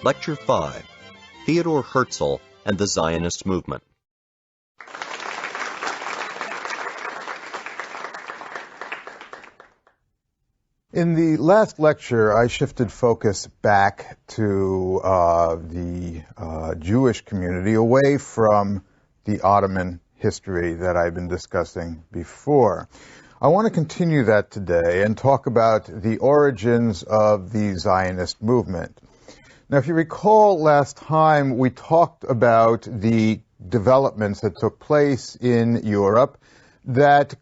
Lecture 5, Theodore Herzel and the Zionist Movement. In the last lecture, I shifted focus back to the Jewish community, away from the Ottoman history that I've been discussing before. I want to continue that today and talk about the origins of the Zionist movement. Now, if you recall last time, we talked about the developments that took place in Europe that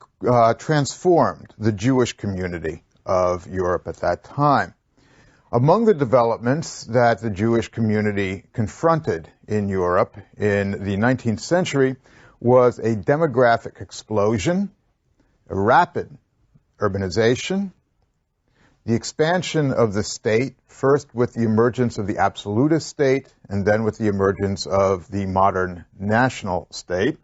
transformed the Jewish community of Europe at that time. Among the developments that the Jewish community confronted in Europe in the 19th century was a demographic explosion, a rapid urbanization, the expansion of the state, first with the emergence of the absolutist state and then with the emergence of the modern national state,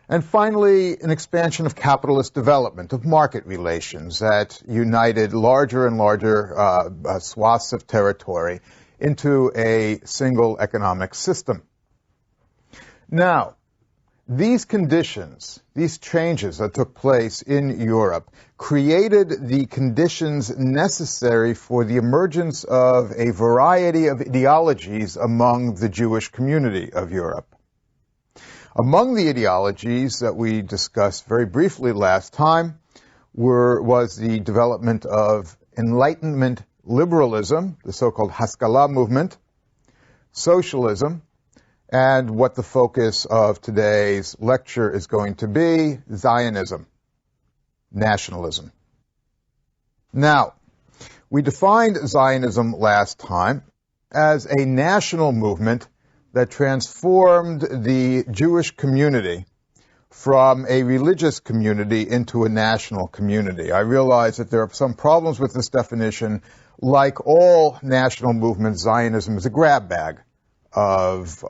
and finally, an expansion of capitalist development, of market relations that united larger and larger swaths of territory into a single economic system. Now, these conditions, these changes that took place in Europe, created the conditions necessary for the emergence of a variety of ideologies among the Jewish community of Europe. Among the ideologies that we discussed very briefly last time was the development of Enlightenment liberalism, the so-called Haskalah movement, socialism, and what the focus of today's lecture is going to be, Zionism, nationalism. Now, we defined Zionism last time as a national movement that transformed the Jewish community from a religious community into a national community. I realize that there are some problems with this definition. Like all national movements, Zionism is a grab bag of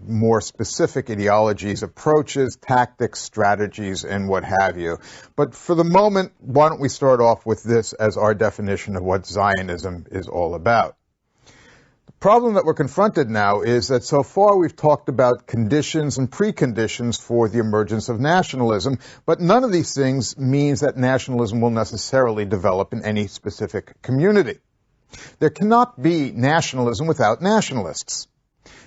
more specific ideologies, approaches, tactics, strategies, and what have you. But for the moment, why don't we start off with this as our definition of what Zionism is all about. The problem that we're confronted now is that so far we've talked about conditions and preconditions for the emergence of nationalism, but none of these things means that nationalism will necessarily develop in any specific community. There cannot be nationalism without nationalists.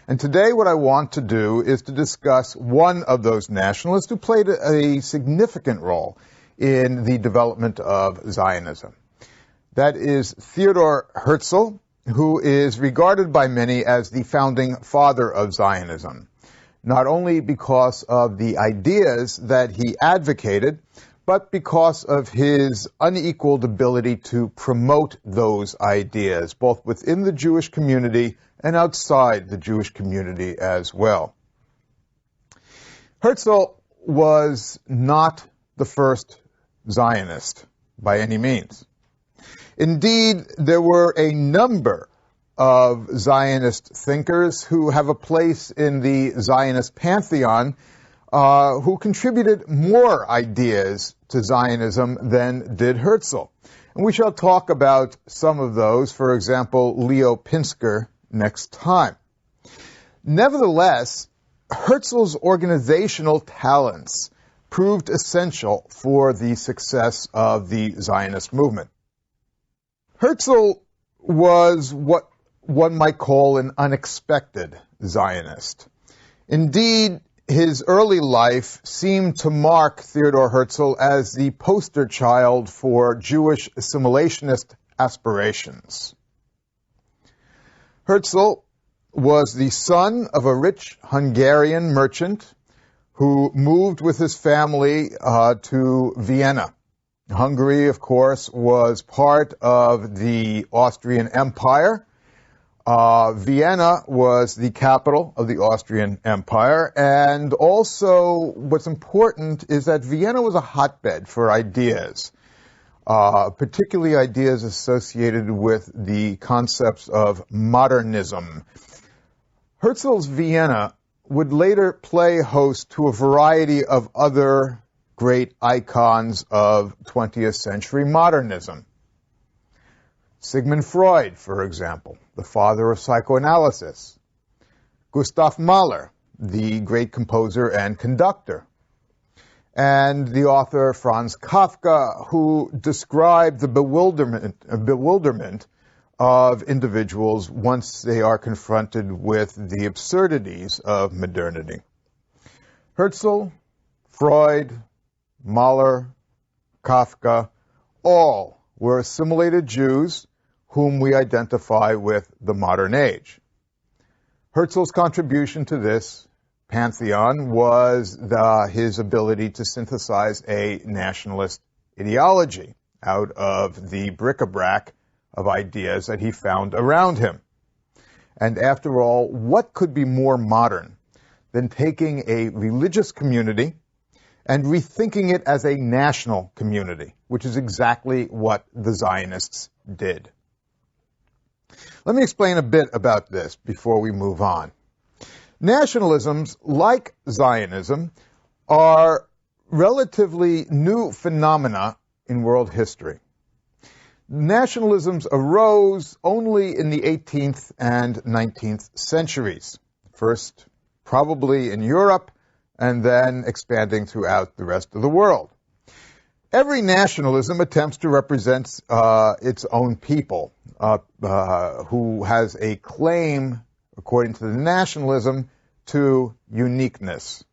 And today what I want to do is to discuss one of those nationalists who played a significant role in the development of Zionism. That is Theodore Herzel, who is regarded by many as the founding father of Zionism, not only because of the ideas that he advocated, but because of his unequaled ability to promote those ideas, both within the Jewish community and outside the Jewish community as well. Herzel was not the first Zionist by any means. Indeed, there were a number of Zionist thinkers who have a place in the Zionist pantheon who contributed more ideas to Zionism than did Herzel. And we shall talk about some of those, for example, Leo Pinsker, next time. Nevertheless, Herzel's organizational talents proved essential for the success of the Zionist movement. Herzel was what one might call an unexpected Zionist. Indeed, his early life seemed to mark Theodore Herzel as the poster child for Jewish assimilationist aspirations. Herzel was the son of a rich Hungarian merchant who moved with his family to Vienna. Hungary, of course, was part of the Austrian Empire. Vienna was the capital of the Austrian Empire, and also what's important is that Vienna was a hotbed for ideas, particularly ideas associated with the concepts of modernism. Herzel's Vienna would later play host to a variety of other great icons of 20th century modernism. Sigmund Freud, for example, the father of psychoanalysis. Gustav Mahler, the great composer and conductor. And the author Franz Kafka, who described the bewilderment of individuals once they are confronted with the absurdities of modernity. Herzel, Freud, Mahler, Kafka, all were assimilated Jews whom we identify with the modern age. Herzel's contribution to this pantheon was his ability to synthesize a nationalist ideology out of the bric-a-brac of ideas that he found around him. And after all, what could be more modern than taking a religious community and rethinking it as a national community, which is exactly what the Zionists did. Let me explain a bit about this before we move on. Nationalisms, like Zionism, are relatively new phenomena in world history. Nationalisms arose only in the 18th and 19th centuries, first probably in Europe, and then expanding throughout the rest of the world. Every nationalism attempts to represent its own people, who has a claim, according to the nationalism, to uniqueness.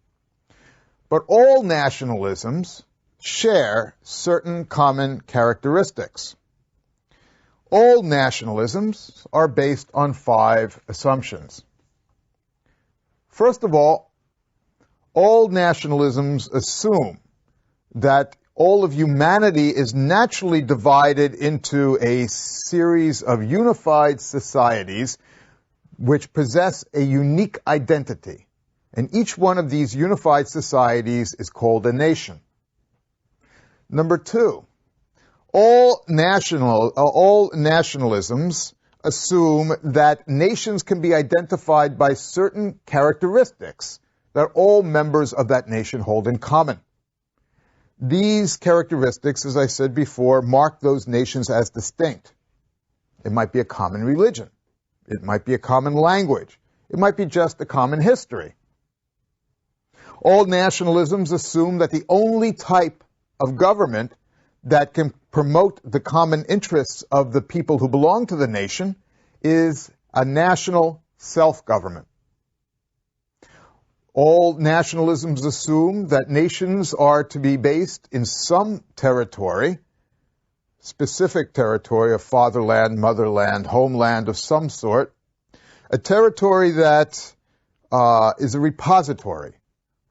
But all nationalisms share certain common characteristics. All nationalisms are based on 5 assumptions. First of all nationalisms assume that all of humanity is naturally divided into a series of unified societies which possess a unique identity. And each one of these unified societies is called a nation. Number 2, all nationalisms assume that nations can be identified by certain characteristics that all members of that nation hold in common. These characteristics, as I said before, mark those nations as distinct. It might be a common religion. It might be a common language. It might be just a common history. All nationalisms assume that the only type of government that can promote the common interests of the people who belong to the nation is a national self-government. All nationalisms assume that nations are to be based in some territory, specific territory of fatherland, motherland, homeland of some sort, a territory that is a repository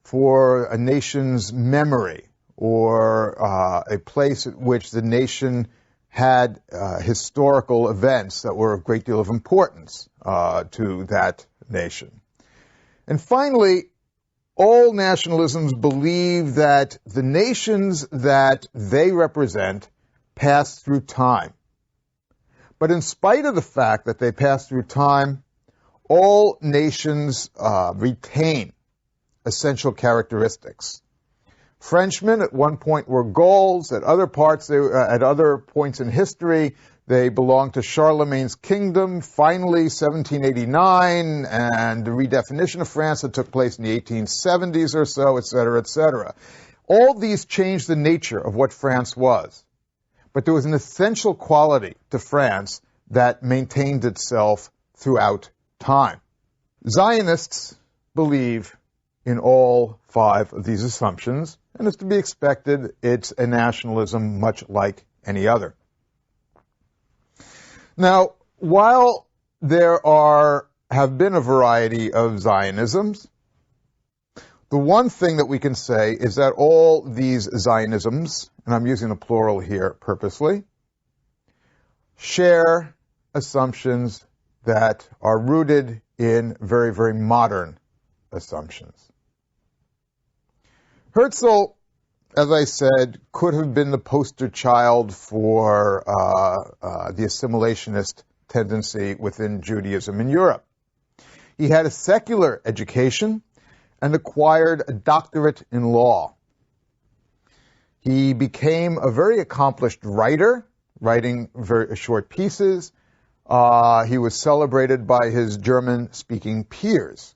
for a nation's memory or a place at which the nation had historical events that were of great deal of importance to that nation. And finally, all nationalisms believe that the nations that they represent pass through time. But in spite of the fact that they pass through time, all nations retain essential characteristics. Frenchmen at one point were Gauls. At other points in history, they belonged to Charlemagne's kingdom. Finally, 1789, and the redefinition of France that took place in the 1870s or so, etc., etc. All these changed the nature of what France was. But there was an essential quality to France that maintained itself throughout time. Zionists believe in all 5 of these assumptions, and it's to be expected it's a nationalism much like any other. Now, while there have been a variety of Zionisms, the one thing that we can say is that all these Zionisms, and I'm using the plural here purposely, share assumptions that are rooted in very, very modern assumptions. Herzel, as I said, could have been the poster child for the assimilationist tendency within Judaism in Europe. He had a secular education and acquired a doctorate in law. He became a very accomplished writer writing very short pieces. He was celebrated by his German-speaking peers.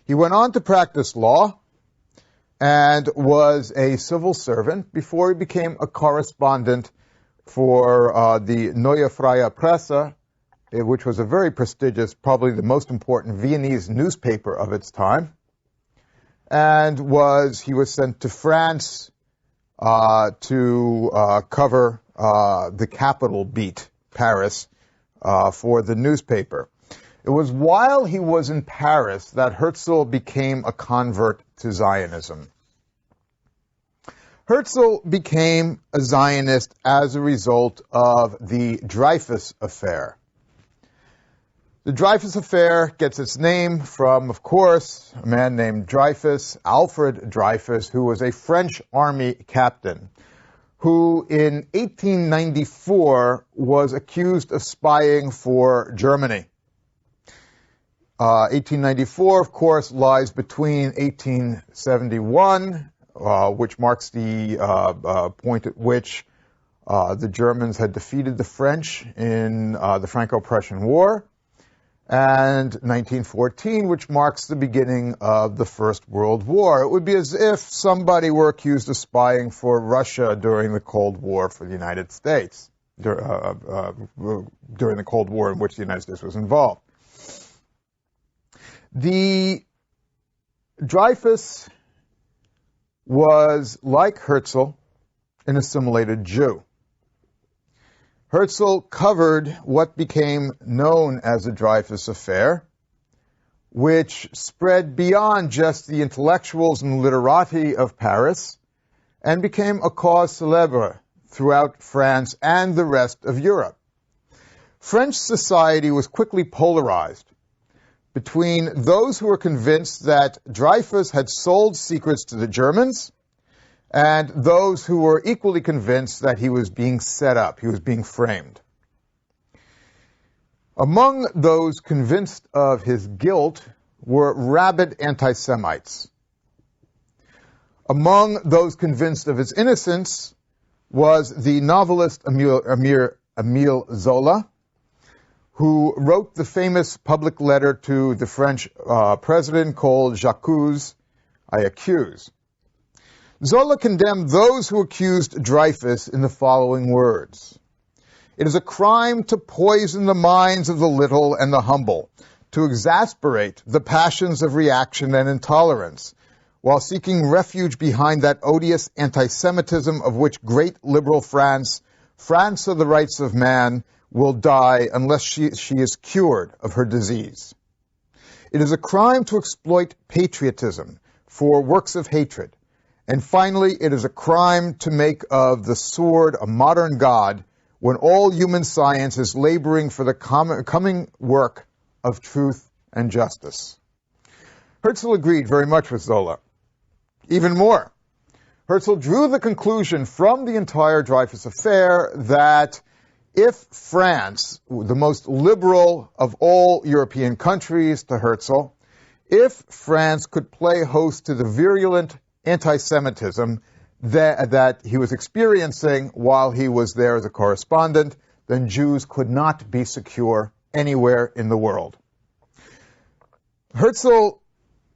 He went on to practice law and was a civil servant before he became a correspondent for the Neue Freie Presse, which was a very prestigious, probably the most important Viennese newspaper of its time. And he was sent to France to cover the capital beat, Paris, for the newspaper. It was while he was in Paris that Herzel became a convert to Zionism. Herzel became a Zionist as a result of the Dreyfus Affair. The Dreyfus Affair gets its name from, of course, a man named Dreyfus, Alfred Dreyfus, who was a French army captain, who in 1894 was accused of spying for Germany. 1894, of course, lies between 1871, which marks the point at which the Germans had defeated the French in the Franco-Prussian War, and 1914, which marks the beginning of the First World War. It would be as if somebody were accused of spying for Russia during the Cold War for the United States, during the Cold War in which the United States was involved. The Dreyfus was, like Herzel, an assimilated Jew. Herzel covered what became known as the Dreyfus Affair, which spread beyond just the intellectuals and literati of Paris and became a cause célèbre throughout France and the rest of Europe. French society was quickly polarized between those who were convinced that Dreyfus had sold secrets to the Germans and those who were equally convinced that he was being set up, he was being framed. Among those convinced of his guilt were rabid anti-Semites. Among those convinced of his innocence was the novelist Émile Zola, who wrote the famous public letter to the French president called J'accuse, I accuse. Zola condemned those who accused Dreyfus in the following words: "It is a crime to poison the minds of the little and the humble, to exasperate the passions of reaction and intolerance, while seeking refuge behind that odious anti-Semitism of which great liberal France, France of the rights of man, will die unless she is cured of her disease. It is a crime to exploit patriotism for works of hatred. And finally, it is a crime to make of the sword a modern god when all human science is laboring for the coming work of truth and justice." Herzel agreed very much with Zola. Even more, Herzel drew the conclusion from the entire Dreyfus Affair that if France, the most liberal of all European countries to Herzel, if France could play host to the virulent anti-Semitism that he was experiencing while he was there as a correspondent, then Jews could not be secure anywhere in the world. Herzel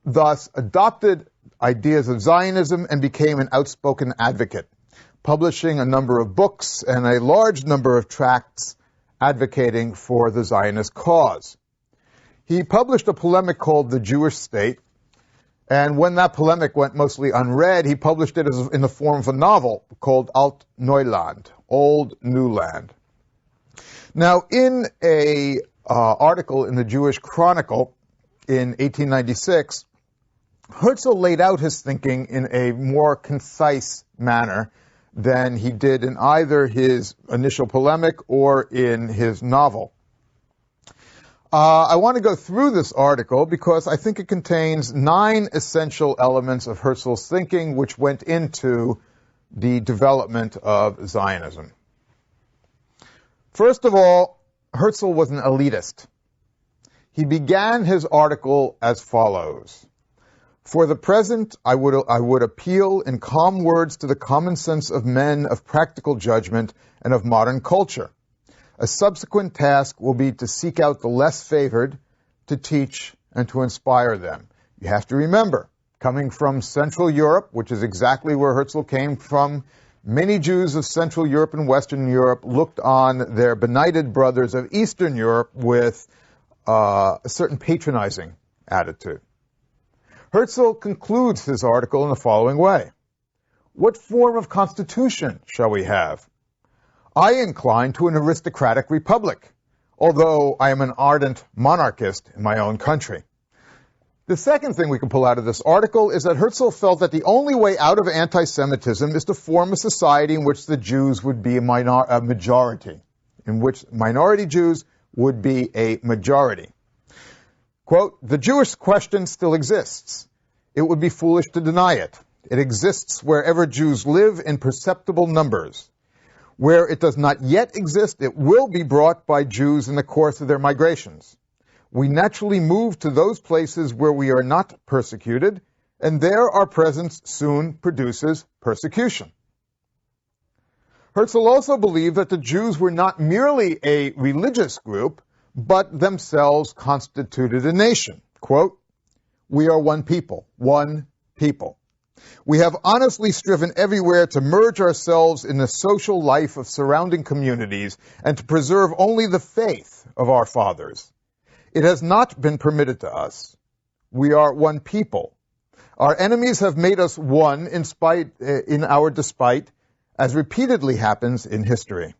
thus adopted ideas of Zionism and became an outspoken advocate, publishing a number of books and a large number of tracts advocating for the Zionist cause. He published a polemic called The Jewish State, and when that polemic went mostly unread, he published it in the form of a novel called Alt Neuland, Old New Land. Now, in a article in the Jewish Chronicle in 1896, Herzel laid out his thinking in a more concise manner than he did in either his initial polemic or in his novel. I want to go through this article because I think it contains 9 essential elements of Herzel's thinking which went into the development of Zionism. First of all, Herzel was an elitist. He began his article as follows: For the present, I would appeal in calm words to the common sense of men of practical judgment and of modern culture. A subsequent task will be to seek out the less favored, to teach and to inspire them. You have to remember, coming from Central Europe, which is exactly where Herzel came from, many Jews of Central Europe and Western Europe looked on their benighted brothers of Eastern Europe with a certain patronizing attitude. Herzel concludes his article in the following way. What form of constitution shall we have? I incline to an aristocratic republic, although I am an ardent monarchist in my own country. The second thing we can pull out of this article is that Herzel felt that the only way out of anti-Semitism is to form a society in which the Jews would be a majority, in which minority Jews would be a majority. Quote, the Jewish question still exists. It would be foolish to deny it. It exists wherever Jews live in perceptible numbers. Where it does not yet exist, it will be brought by Jews in the course of their migrations. We naturally move to those places where we are not persecuted, and there our presence soon produces persecution. Herzel also believed that the Jews were not merely a religious group, but themselves constituted a nation. Quote, we are one people, one people. We have honestly striven everywhere to merge ourselves in the social life of surrounding communities and to preserve only the faith of our fathers. It has not been permitted to us. We are one people. Our enemies have made us one in our despite, as repeatedly happens in history.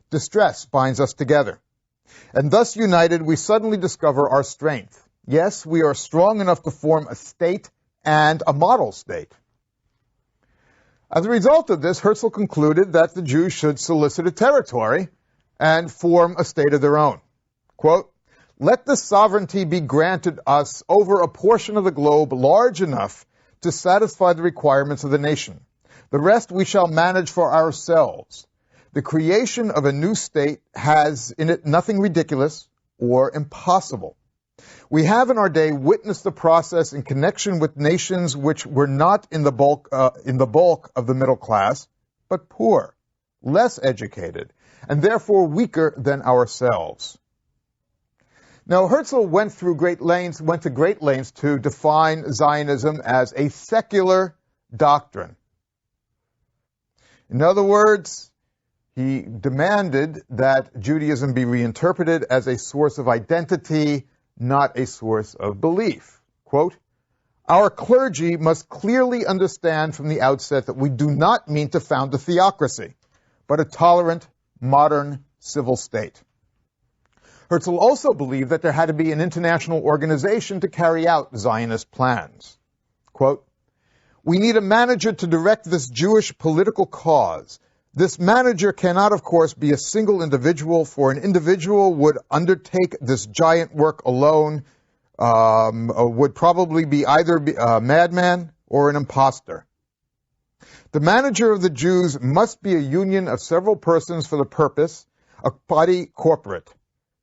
Distress binds us together. And thus united, we suddenly discover our strength. Yes, we are strong enough to form a state and a model state. As a result of this, Herzel concluded that the Jews should solicit a territory and form a state of their own. Quote, let the sovereignty be granted us over a portion of the globe large enough to satisfy the requirements of the nation. The rest we shall manage for ourselves. The creation of a new state has in it nothing ridiculous or impossible. We have in our day witnessed the process in connection with nations which were not in the bulk of the middle class, but poor, less educated, and therefore weaker than ourselves. Now, Herzel went to great lengths to define Zionism as a secular doctrine. In other words, he demanded that Judaism be reinterpreted as a source of identity, not a source of belief. Quote, our clergy must clearly understand from the outset that we do not mean to found a theocracy, but a tolerant, modern civil state. Herzel also believed that there had to be an international organization to carry out Zionist plans. Quote, we need a manager to direct this Jewish political cause. This manager cannot, of course, be a single individual, for an individual would undertake this giant work alone, would probably be either a madman or an imposter. The manager of the Jews must be a union of several persons for the purpose, a body corporate.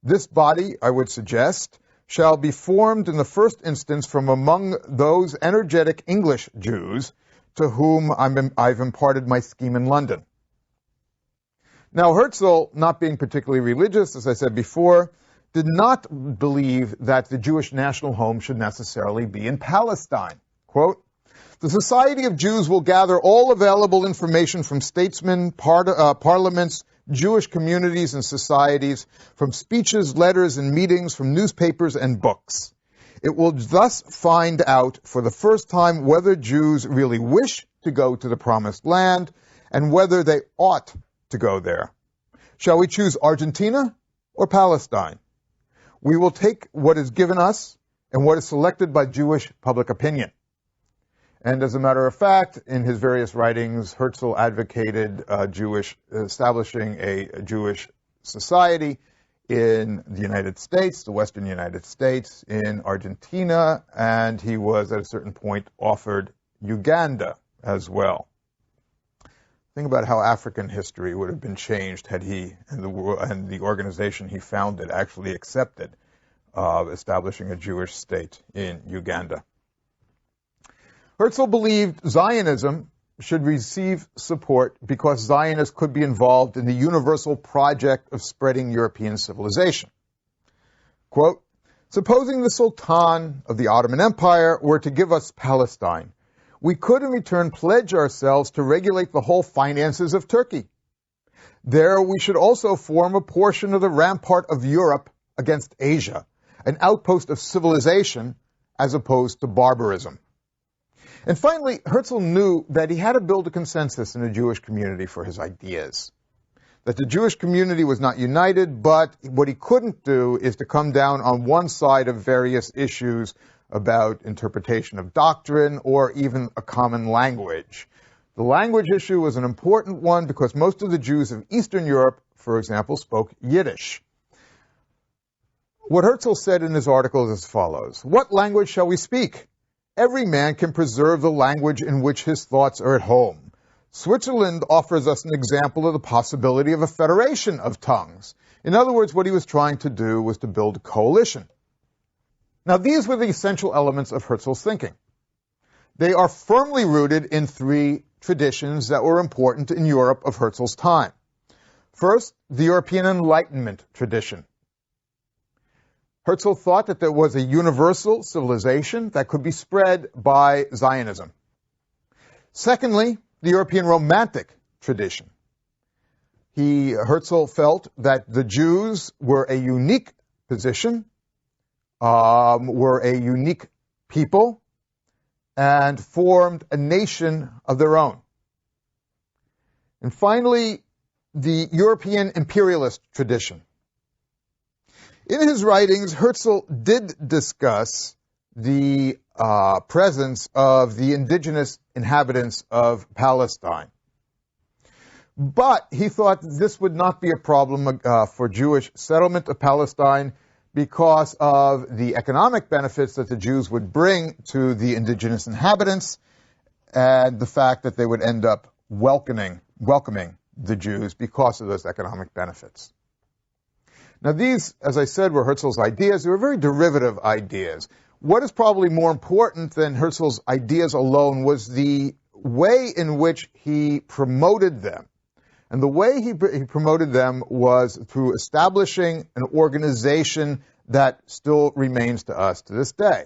This body, I would suggest, shall be formed in the first instance from among those energetic English Jews to whom I've imparted my scheme in London. Now, Herzel, not being particularly religious, as I said before, did not believe that the Jewish national home should necessarily be in Palestine. Quote, the Society of Jews will gather all available information from statesmen, parliaments, Jewish communities and societies, from speeches, letters, and meetings, from newspapers and books. It will thus find out for the first time whether Jews really wish to go to the Promised Land and whether they ought to go there. Shall we choose Argentina or Palestine? We will take what is given us and what is selected by Jewish public opinion. And as a matter of fact, in his various writings, Herzel advocated establishing a Jewish society in the United States, the Western United States, in Argentina, and he was at a certain point offered Uganda as well. Think about how African history would have been changed had he and the organization he founded actually accepted establishing a Jewish state in Uganda. Herzel believed Zionism should receive support because Zionists could be involved in the universal project of spreading European civilization. Quote, supposing the Sultan of the Ottoman Empire were to give us Palestine, we could in return pledge ourselves to regulate the whole finances of Turkey. There we should also form a portion of the rampart of Europe against Asia, an outpost of civilization as opposed to barbarism. And finally, Herzel knew that he had to build a consensus in the Jewish community for his ideas. That the Jewish community was not united, but what he couldn't do is to come down on one side of various issues about interpretation of doctrine or even a common language. The language issue was an important one because most of the Jews of Eastern Europe, for example, spoke Yiddish. What Herzel said in his article is as follows: what language shall we speak? Every man can preserve the language in which his thoughts are at home. Switzerland offers us an example of the possibility of a federation of tongues. In other words, what he was trying to do was to build a coalition. Now, these were the essential elements of Herzel's thinking. They are firmly rooted in three traditions that were important in Europe of Herzel's time. First, the European Enlightenment tradition. Herzel thought that there was a universal civilization that could be spread by Zionism. Secondly, the European Romantic tradition. Herzel felt that the Jews were a unique position, were a unique people, and formed a nation of their own. And finally, the European imperialist tradition. In his writings, Herzel did discuss the presence of the indigenous inhabitants of Palestine. But he thought this would not be a problem for Jewish settlement of Palestine because of the economic benefits that the Jews would bring to the indigenous inhabitants and the fact that they would end up welcoming the Jews because of those economic benefits. Now these, as I said, were Herzel's ideas. They were very derivative ideas. What is probably more important than Herzel's ideas alone was the way in which he promoted them. And the way he promoted them was through establishing an organization that still remains to us to this day.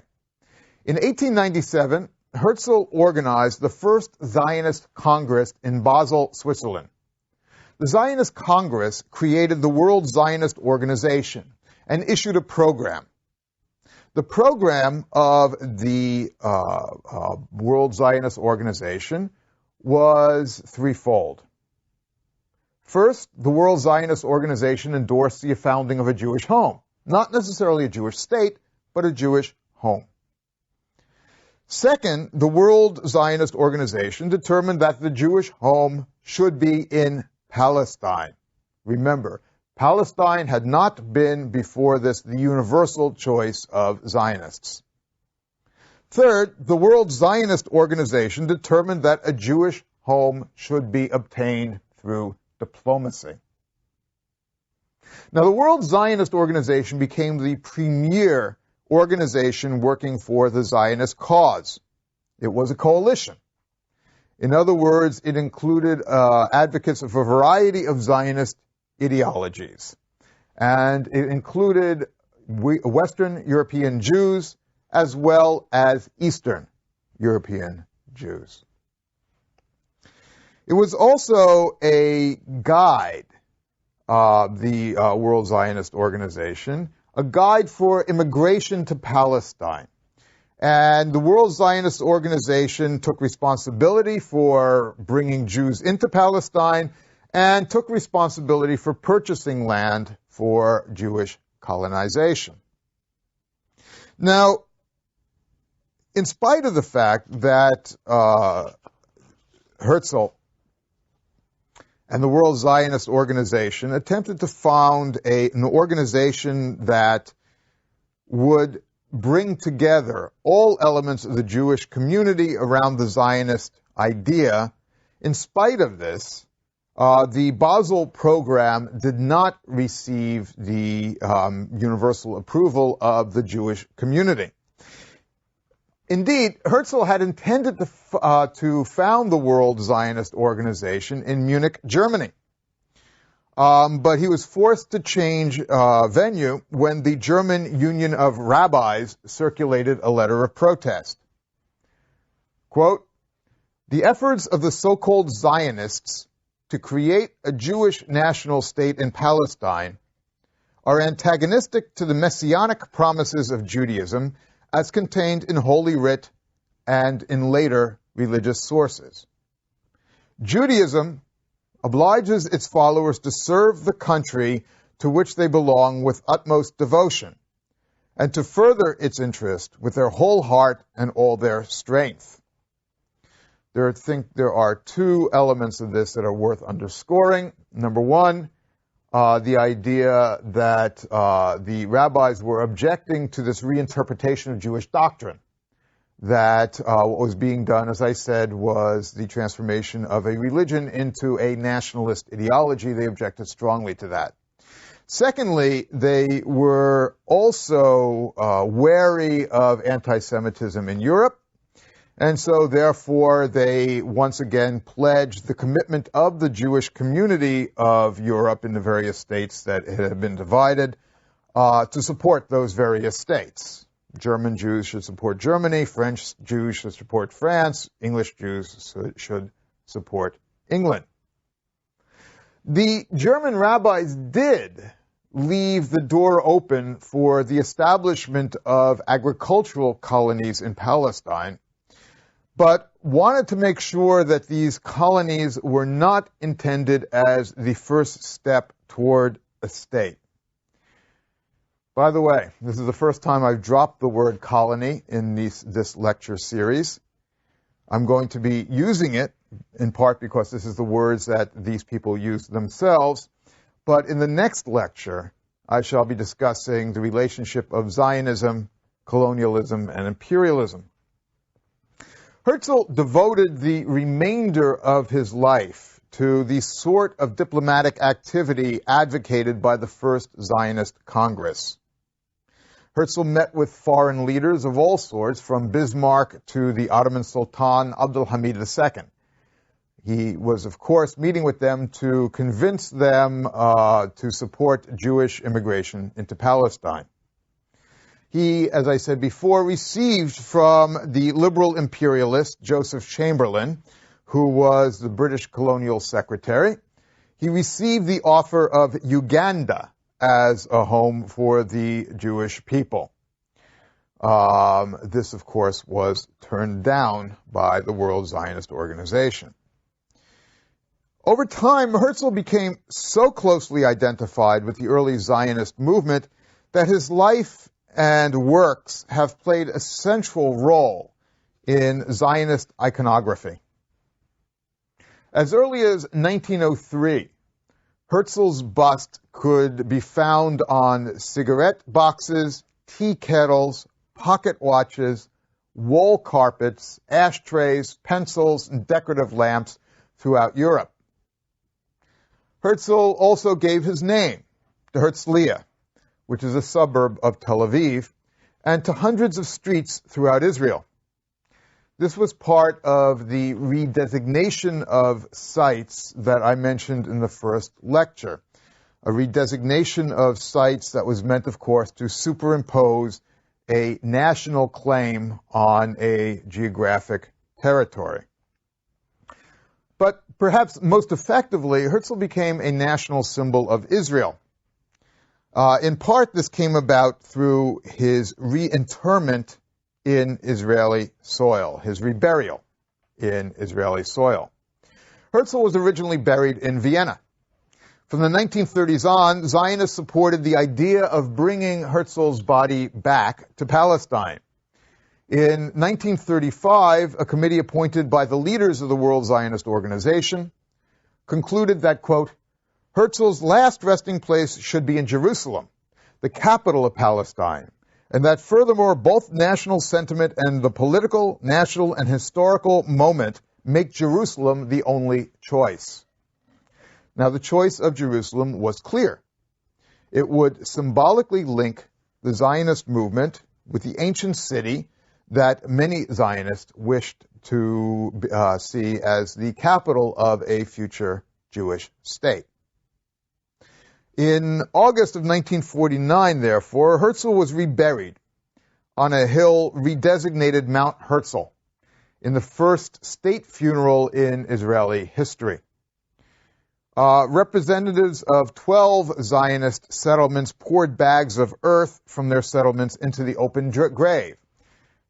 In 1897, Herzel organized the first Zionist Congress in Basel, Switzerland. The Zionist Congress created the World Zionist Organization and issued a program. The program of the World Zionist Organization was threefold. First, the World Zionist Organization endorsed the founding of a Jewish home. Not necessarily a Jewish state, but a Jewish home. Second, the World Zionist Organization determined that the Jewish home should be in Palestine. Remember, Palestine had not been before this the universal choice of Zionists. Third, the World Zionist Organization determined that a Jewish home should be obtained through diplomacy. Now, the World Zionist Organization became the premier organization working for the Zionist cause. It was a coalition. In other words, it included advocates of a variety of Zionist ideologies. And it included Western European Jews as well as Eastern European Jews. It was also a guide, the World Zionist Organization, a guide for immigration to Palestine. And the World Zionist Organization took responsibility for bringing Jews into Palestine and took responsibility for purchasing land for Jewish colonization. Now, in spite of the fact that Herzel and the World Zionist Organization attempted to found an organization that would bring together all elements of the Jewish community around the Zionist idea. In spite of this, the Basel program did not receive the universal approval of the Jewish community. Indeed, Herzel had intended to found the World Zionist Organization in Munich, Germany. But he was forced to change venue when the German Union of Rabbis circulated a letter of protest. Quote, "The efforts of the so-called Zionists to create a Jewish national state in Palestine are antagonistic to the messianic promises of Judaism as contained in Holy Writ and in later religious sources. Judaism obliges its followers to serve the country to which they belong with utmost devotion, and to further its interest with their whole heart and all their strength." I think there are two elements of this that are worth underscoring. Number one, the idea that the rabbis were objecting to this reinterpretation of Jewish doctrine, that what was being done, as I said, was the transformation of a religion into a nationalist ideology. They objected strongly to that. Secondly, they were also wary of anti-Semitism in Europe, and so therefore they once again pledged the commitment of the Jewish community of Europe in the various states that had been divided to support those various states. German Jews should support Germany, French Jews should support France, English Jews should support England. The German rabbis did leave the door open for the establishment of agricultural colonies in Palestine, but wanted to make sure that these colonies were not intended as the first step toward a state. By the way, this is the first time I've dropped the word colony in this lecture series. I'm going to be using it, in part because this is the words that these people use themselves, but in the next lecture, I shall be discussing the relationship of Zionism, colonialism, and imperialism. Herzel devoted the remainder of his life to the sort of diplomatic activity advocated by the First Zionist Congress. Herzel met with foreign leaders of all sorts, from Bismarck to the Ottoman Sultan Abdulhamid II. He was, of course, meeting with them to convince them to support Jewish immigration into Palestine. He, as I said before, received from the liberal imperialist Joseph Chamberlain, who was the British colonial secretary, he received the offer of Uganda as a home for the Jewish people. This, of course, was turned down by the World Zionist Organization. Over time, Herzel became so closely identified with the early Zionist movement that his life and works have played a central role in Zionist iconography. As early as 1903, Herzel's bust could be found on cigarette boxes, tea kettles, pocket watches, wall carpets, ashtrays, pencils, and decorative lamps throughout Europe. Herzel also gave his name to Herzliya, which is a suburb of Tel Aviv, and to hundreds of streets throughout Israel. This was part of the redesignation of sites that I mentioned in the first lecture. A redesignation of sites that was meant, of course, to superimpose a national claim on a geographic territory. But perhaps most effectively, Herzel became a national symbol of Israel. In part, this came about through his reinterment in Israeli soil, his reburial in Israeli soil. Herzel was originally buried in Vienna. From the 1930s on, Zionists supported the idea of bringing Herzel's body back to Palestine. In 1935, a committee appointed by the leaders of the World Zionist Organization concluded that, quote, Herzel's last resting place should be in Jerusalem, the capital of Palestine, and that furthermore, both national sentiment and the political, national, and historical moment make Jerusalem the only choice. Now, the choice of Jerusalem was clear. It would symbolically link the Zionist movement with the ancient city that many Zionists wished to see as the capital of a future Jewish state. In August of 1949, therefore, Herzel was reburied on a hill redesignated Mount Herzl in the first state funeral in Israeli history. Representatives of 12 Zionist settlements poured bags of earth from their settlements into the open grave.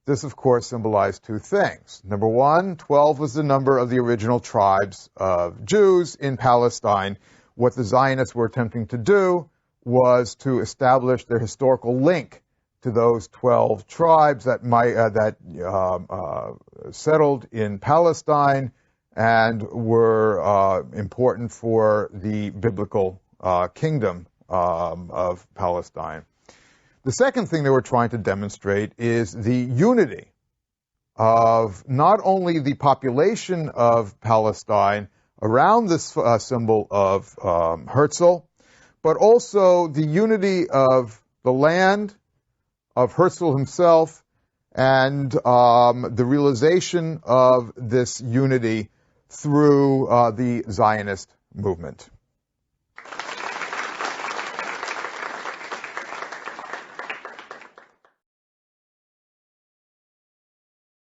This, of course, symbolized two things. Number one, 12 was the number of the original tribes of Jews in Palestine. What the Zionists were attempting to do was to establish their historical link to those 12 tribes that settled in Palestine and were important for the biblical kingdom of Palestine. The second thing they were trying to demonstrate is the unity of not only the population of Palestine around this symbol of Herzl, but also the unity of the land, of Herzl himself, and the realization of this unity through the Zionist movement.